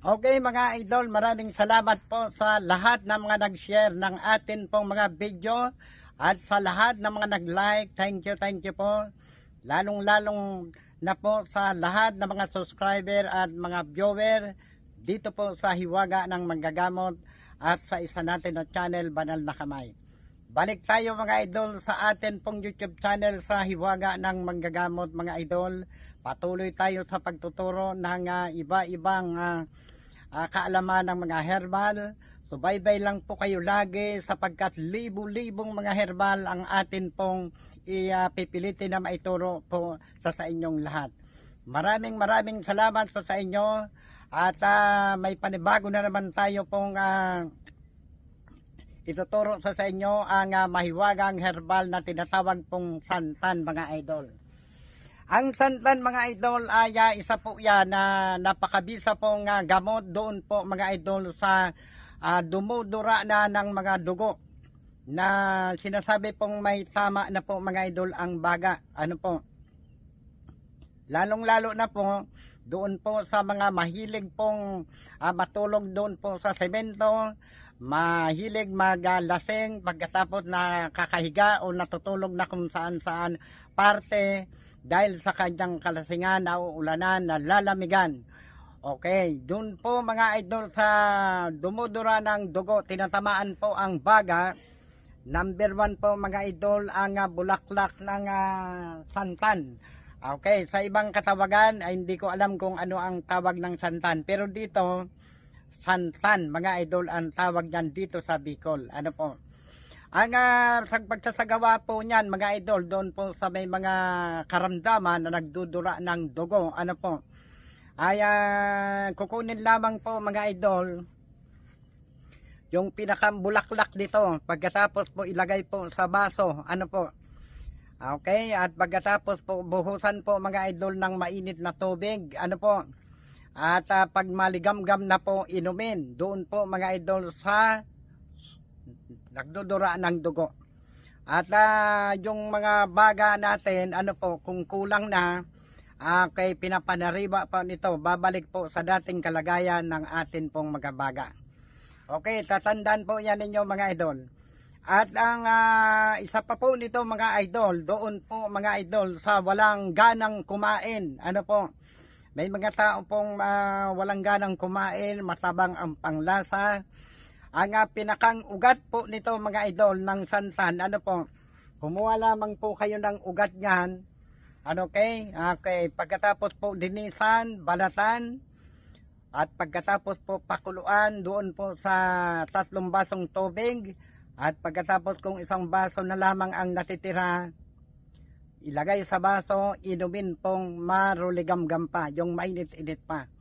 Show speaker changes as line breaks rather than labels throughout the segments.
Okay mga idol, maraming salamat po sa lahat ng mga nag-share ng atin pong mga video at sa lahat ng mga nag-like. Thank you po. Lalong-lalong na po sa lahat ng mga subscriber at mga viewer dito po sa Hiwaga ng Manggagamot at sa isa natin na channel, Banal na Kamay. Balik tayo mga idol sa atin pong YouTube channel sa Hiwaga ng Manggagamot mga idol. Patuloy tayo sa pagtuturo ng iba-ibang kaalaman ng mga herbal. Subaybay lang po kayo lagi sapagkat libu-libong mga herbal ang atin pong ipipilitin na maituro po sa inyong lahat. Maraming salamat sa inyo at may panibago na naman tayo pong ituturo sa inyo ang mahiwagang herbal na tinatawag pong santan mga idol. Ang santan mga idol ay isa po yan na napakabisa pong gamot doon po mga idol sa dumudura na ng mga dugo na sinasabi pong may tama na po mga idol ang baga. Ano po? Lalong-lalo na po doon po sa mga mahilig pong matulog doon po sa semento, mahilig maglasing pagkatapos na kakahiga o natutulog na kung saan-saan parte dahil sa kanyang kalasingan, nauulanan, nalalamigan. Okay, doon po mga idol sa dumudura ng dugo, tinatamaan po ang baga. Number 1 po mga idol ang bulaklak ng santan. Okay, sa ibang katawagan ay hindi ko alam kung ano ang tawag ng santan. Pero dito, santan mga idol ang tawag niyan dito sa Bicol. Ano po? Ang pagsasagawa po niyan mga idol doon po sa may mga karamdaman na nagdudura ng dugo. Ano po? Ay kukunin lamang po mga idol yung pinakambulaklak dito. Pagkatapos po ilagay po sa baso. Ano po? Okay, at pagkatapos po buhusan po mga idol ng mainit na tubig. Ano po? At pag maligamgam na po inumin, doon po mga idol sa nagdudura ng dugo. At yung mga baga natin, ano po, kung kulang na, kay pinapanariba pa nito, babalik po sa dating kalagayan ng atin pong mga baga. Okay, tatandaan po yan ninyo mga idol. At ang isa pa po nito mga idol, doon po mga idol sa walang ganang kumain. Ano po? May mga tao pong walang ganang kumain, matabang ang panglasa. Ang pinakang ugat po nito mga idol ng santan, ano po? Kumuha lamang po kayo ng ugat niyan. Ano okay? Okay, pagkatapos po dinisan, balatan. At pagkatapos po pakuluan doon po sa 3 basong tubig. At pagkatapos kung 1 baso na lamang ang natitira, ilagay sa baso, inumin pong maruligamgam pa, yung mainit-init pa.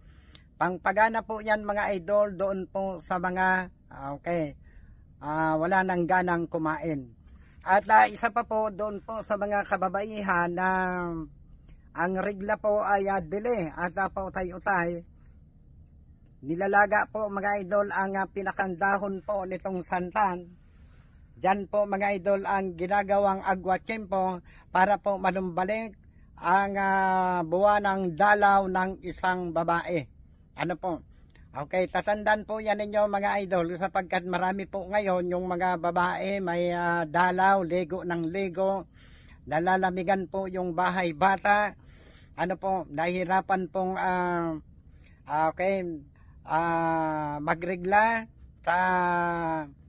Pangpagana po yan mga idol doon po sa mga, wala nang ganang kumain. At isa pa po doon po sa mga kababaihan na ang regla po ay dili at pautay-utay. Nilalaga po mga idol ang pinakandahon po nitong santan. Diyan po mga idol ang ginagawang agwatsyempo para po manumbalik ang buwan ng dalaw ng isang babae. Ano po? Okay, tatandaan po yan ninyo mga idol sapagkat marami po ngayon yung mga babae may dalaw, ligo ng ligo, nalalamigan po yung bahay bata. Ano po, nahihirapan pong magregla sa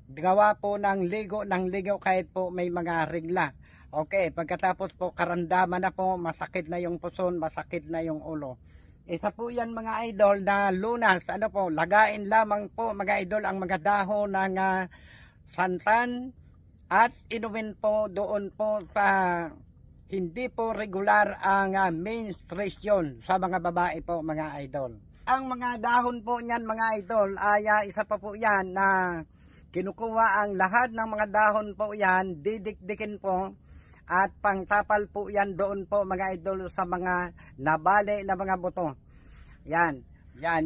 gawa po ng ligo kahit po may mga regla. Okay, pagkatapos po karamdaman na po, masakit na yung puson, masakit na yung ulo. Isa po yan mga idol na lunas, ano po, lagain lamang po mga idol ang mga dahon ng santan at inumin po doon po sa hindi po regular ang menstruation sa mga babae po mga idol. Ang mga dahon po niyan mga idol ay isa pa po yan na kinukuha ang lahat ng mga dahon po yan, didikdikin po at pangtapal po yan doon po mga idol sa mga nabali na mga buto. Yan,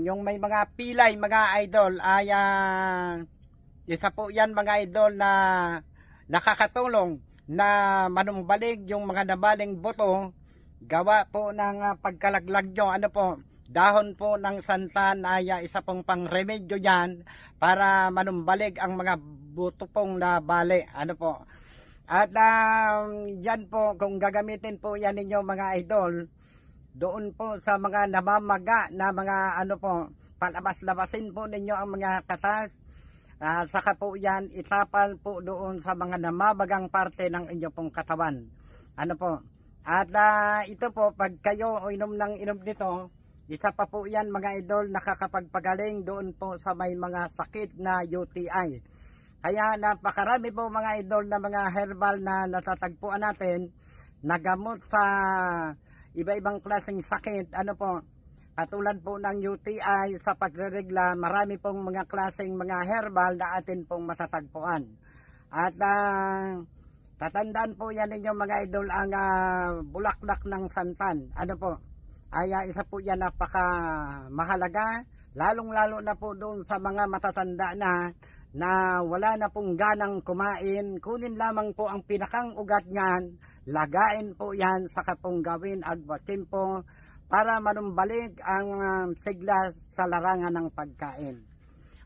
yung may mga pilay mga idol ay isa po yan mga idol na nakakatulong na manumbalik yung mga nabaling buto gawa po ng pagkalaglag nyo. Ano po, dahon po ng santan ay isa pong pangremedyo yan para manumbalik ang mga buto pong nabali. Ano po? At yan po, kung gagamitin po yan ninyo mga idol, doon po sa mga namamaga na mga ano po, palabas-labasin po ninyo ang mga katas. Saka po yan itapal po doon sa mga namabagang parte ng inyo pong katawan. Ano po? At ito po, pag kayo inom ng inom nito, isa pa po yan mga idol, nakakapagpagaling doon po sa may mga sakit na UTI. Kaya napakarami po mga idol na mga herbal na natatagpuan natin na gamot sa iba-ibang klaseng sakit. Ano po, katulad po ng UTI sa pagreregla, marami pong mga klaseng mga herbal na atin pong matatagpuan. At tatandaan po yan ninyo mga idol ang bulaklak ng santan. Ano po? Ay isa po yan napaka mahalaga, lalong-lalo na po doon sa mga matatanda na wala na pong ganang kumain. Kunin lamang po ang pinakang ugat niyan, lagain po yan, saka pong gawin agwatimpo para manumbalik ang sigla sa larangan ng pagkain.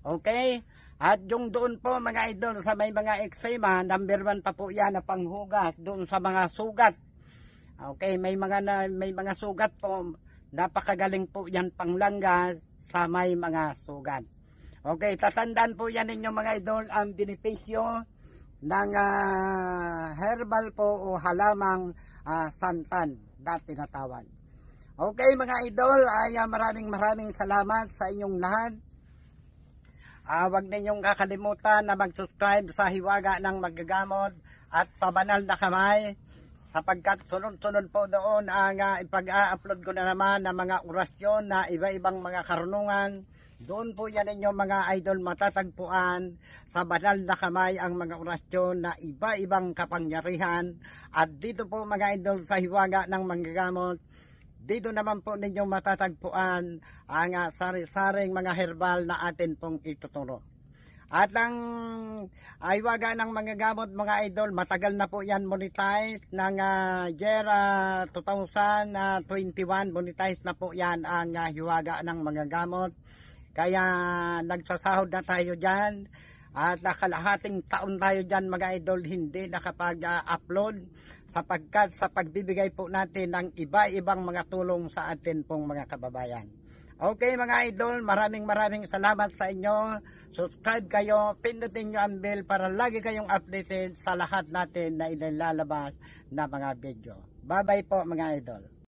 Okay? At yung doon po mga idol sa may mga eczema, number 1 pa po yan na panghugas doon sa mga sugat. Okay, may mga sugat po, napakagaling po yan panglanggas sa may mga sugat. Okay, tatandaan po yan ninyo mga idol ang benepisyo ng herbal po o halamang santan na tinatawag. Okay mga idol, ay maraming salamat sa inyong lahat. Huwag ninyong kakalimutan na mag-subscribe sa Hiwaga ng Magagamot at sa Banal na Kamay, sapagkat sunod-sunod po doon ang ipag-a-upload ko na naman ng mga orasyon na iba-ibang mga karunungan. Doon po yan ninyo mga idol matatagpuan sa Banal na Kamay ang mga orasyon na iba-ibang kapangyarihan. At dito po mga idol sa Hiwaga ng Magagamot, dito naman po ninyo matatagpuan ang sari-saring mga herbal na atin pong ituturo. At ang Hiwaga ng Magagamot mga idol, matagal na po yan monetize ng year 2021, monetize na po yan ang Hiwaga ng Magagamot. Kaya nagsasahod na tayo dyan at nakalahating taon tayo dyan mga idol hindi nakapag-upload sapagkat sa pagbibigay po natin ng iba-ibang mga tulong sa atin pong mga kababayan. Okay mga idol, maraming salamat sa inyo. Subscribe kayo, pindutin nyo ang bell para lagi kayong updated sa lahat natin na ilalabas na mga video. Bye bye po mga idol.